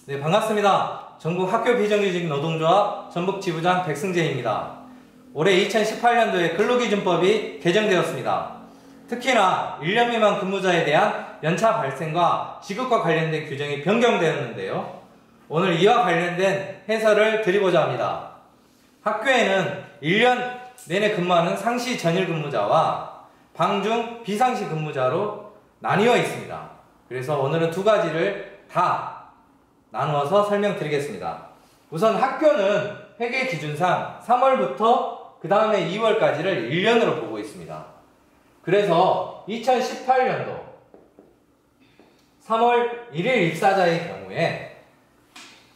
네, 반갑습니다. 전국 학교 비정규직 노동조합 전북지부장 백승재입니다. 올해 2018년도에 근로기준법이 개정되었습니다. 특히나 1년 미만 근무자에 대한 연차 발생과 지급과 관련된 규정이 변경되었는데요. 오늘 이와 관련된 해설을 드리고자 합니다. 학교에는 1년 내내 근무하는 상시 전일 근무자와 방중 비상시 근무자로 나뉘어 있습니다. 그래서 오늘은 두 가지를 다 나누어서 설명드리겠습니다. 우선 학교는 회계 기준상 3월부터 그 다음에 2월까지를 1년으로 보고 있습니다. 그래서 2018년도 3월 1일 입사자의 경우에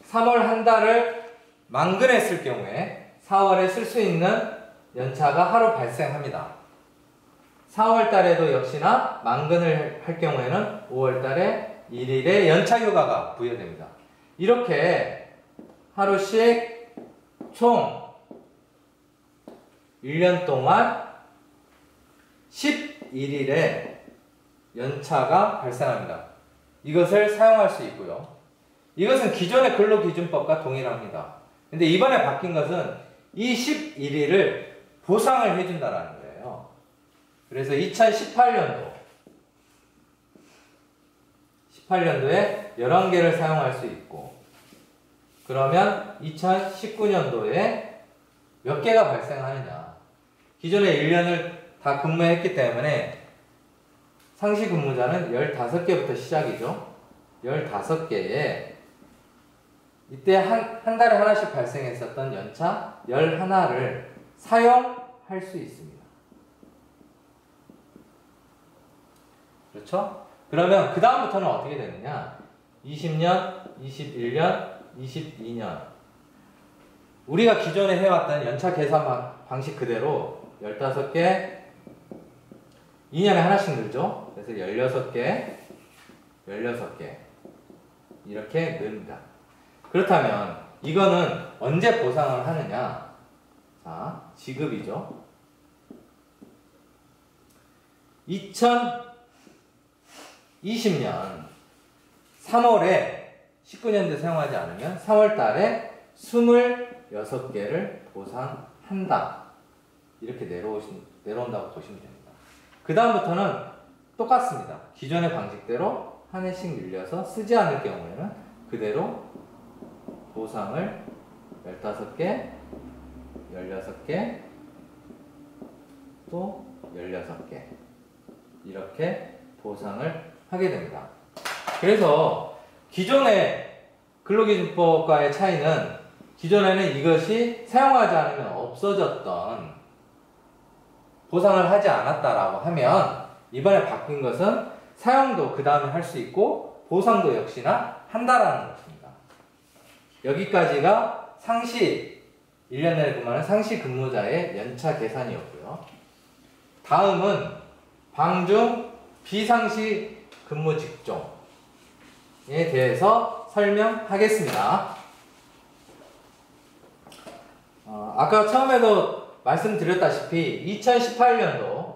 3월 한 달을 만근했을 경우에 4월에 쓸 수 있는 연차가 하루 발생합니다. 4월 달에도 역시나 만근을 할 경우에는 5월 달에 1일의 연차 휴가가 부여됩니다. 이렇게 하루씩 총 1년 동안 11일의 연차가 발생합니다. 이것을 사용할 수 있고요. 이것은 기존의 근로기준법과 동일합니다. 근데 이번에 바뀐 것은 이 11일을 보상을 해준다는 거예요. 그래서 2018년도에 11개를 사용할 수 있고, 그러면 2019년도에 몇 개가 발생하느냐. 기존에 1년을 다 근무했기 때문에 상시 근무자는 15개부터 시작이죠. 15개에 이때 한 달에 하나씩 발생했었던 연차 11를 사용할 수 있습니다. 그렇죠? 그러면 그 다음부터는 어떻게 되느냐? 20년, 21년, 22년 우리가 기존에 해왔던 연차 계산 방식 그대로 15개 2년에 하나씩 늘죠? 그래서 16개 16개 이렇게 늡니다. 그렇다면 이거는 언제 보상을 하느냐? 자, 지급이죠. 2020년 3월에 19년도 사용하지 않으면 3월 달에 26개를 보상한다. 이렇게 내려온다고 보시면 됩니다. 그 다음부터는 똑같습니다. 기존의 방식대로 한 해씩 늘려서 쓰지 않을 경우에는 그대로 보상을 15개, 16개, 또 16개 이렇게 보상을 하게 됩니다. 그래서 기존의 근로기준법과의 차이는 기존에는 이것이 사용하지 않으면 없어졌던 보상을 하지 않았다라고 하면 이번에 바뀐 것은 사용도 그 다음에 할 수 있고 보상도 역시나 한다라는 것입니다. 여기까지가 상시 1년 내내 근무하는 상시 근무자의 연차 계산이었고요. 다음은 방중 비상시 근무 직종에 대해서 설명하겠습니다. 아까 처음에도 말씀드렸다시피 2018년도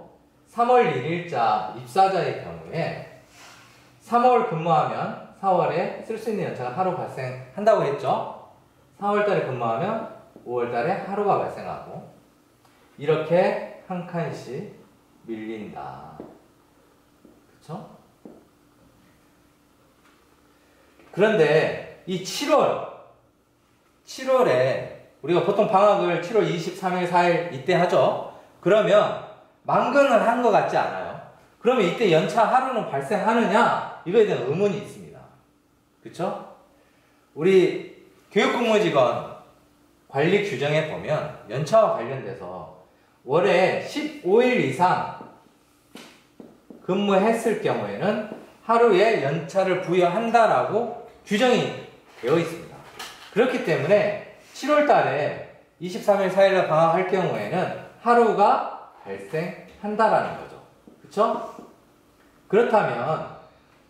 3월 1일자 입사자의 경우에 3월 근무하면 4월에 쓸 수 있는 연차가 하루 발생한다고 했죠. 4월 달에 근무하면 5월 달에 하루가 발생하고 이렇게 한 칸씩 밀린다. 그쵸? 그런데 이 7월에 우리가 보통 방학을 7월 23일, 4일 이때 하죠. 그러면 만근을 한 것 같지 않아요? 그러면 이때 연차 하루는 발생하느냐? 이거에 대한 의문이 있습니다. 그쵸? 우리 교육근무직원 관리 규정에 보면 연차와 관련돼서 월에 15일 이상 근무했을 경우에는 하루에 연차를 부여한다라고 규정이 되어 있습니다. 그렇기 때문에 7월 달에 23일, 4일날 방학할 경우에는 하루가 발생한다라는 거죠. 그쵸? 그렇다면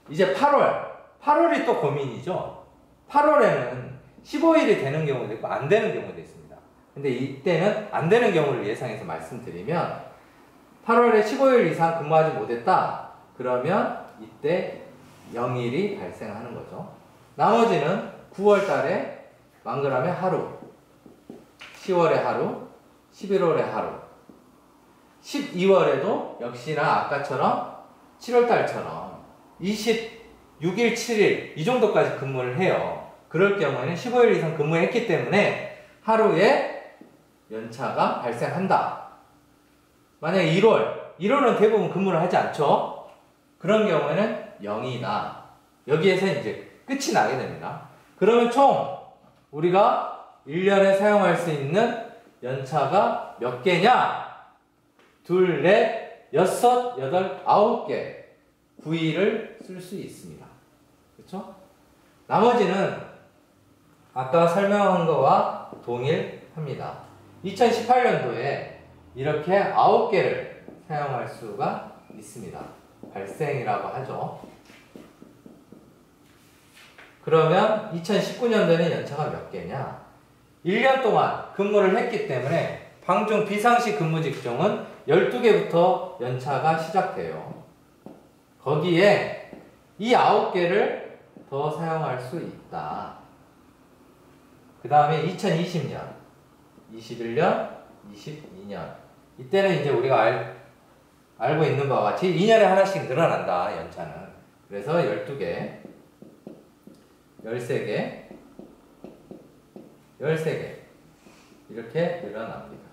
이제 8월이 또 고민이죠. 8월에는 15일이 되는 경우도 있고 안 되는 경우도 있습니다. 근데 이때는 안 되는 경우를 예상해서 말씀드리면 8월에 15일 이상 근무하지 못했다. 그러면 이때 0일이 발생하는 거죠. 나머지는 9월 달에 만그라면 하루, 10월에 하루, 11월에 하루, 12월에도 역시나 아까처럼 7월 달처럼 26일, 7일 이 정도까지 근무를 해요. 그럴 경우에는 15일 이상 근무했기 때문에 하루에 연차가 발생한다. 만약에 1월은 대부분 근무를 하지 않죠? 그런 경우에는 0이다. 여기에서 이제 끝이 나게 됩니다. 그러면 총 우리가 1년에 사용할 수 있는 연차가 몇 개냐? 둘, 넷, 여섯, 여덟, 9개 9일을 쓸 수 있습니다. 그렇죠? 나머지는 아까 설명한 거와 동일합니다. 2018년도에 이렇게 9개를 사용할 수가 있습니다. 발생이라고 하죠. 그러면 2019년도에는 연차가 몇 개냐? 1년 동안 근무를 했기 때문에 방중 비상시 근무 직종은 12개부터 연차가 시작돼요. 거기에 이 9개를 더 사용할 수 있다. 그 다음에 2020년, 21년, 22년. 이때는 이제 우리가 알고 있는 바와 같이 2년에 하나씩 늘어난다, 연차는. 그래서 12개, 13개, 13개. 이렇게 늘어납니다.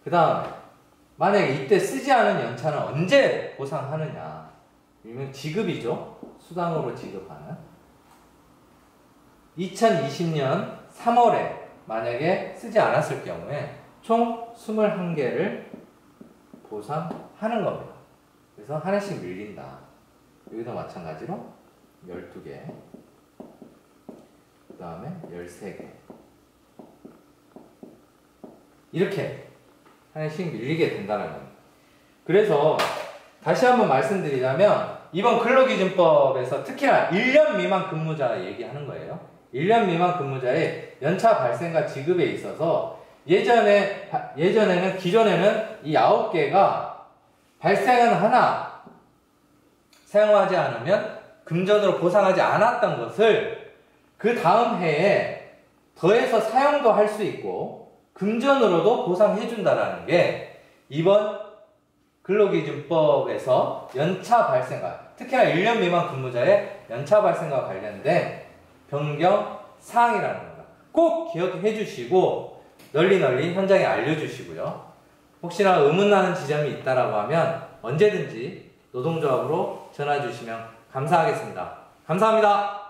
그 다음에, 만약에 이때 쓰지 않은 연차는 언제 보상하느냐? 일명 지급이죠. 수당으로 지급하는. 2020년 3월에 만약에 쓰지 않았을 경우에 총 21개를 보상하는 겁니다. 그래서 하나씩 밀린다. 여기도 마찬가지로 12개, 그 다음에 13개. 이렇게 하나씩 밀리게 된다는 겁니다. 그래서 다시 한번 말씀드리자면 이번 근로기준법에서 특히나 1년 미만 근무자 얘기하는 거예요. 1년 미만 근무자의 연차 발생과 지급에 있어서 기존에는 이 9개가 발생은 하나 사용하지 않으면 금전으로 보상하지 않았던 것을 그 다음 해에 더해서 사용도 할 수 있고 금전으로도 보상해준다라는 게 이번 근로기준법에서 연차 발생과 특히나 1년 미만 근무자의 연차 발생과 관련된 변경 사항이라는 겁니다. 꼭 기억해 주시고 널리 현장에 알려주시고요. 혹시나 의문나는 지점이 있다라고 하면 언제든지 노동조합으로 전화 주시면 감사하겠습니다. 감사합니다.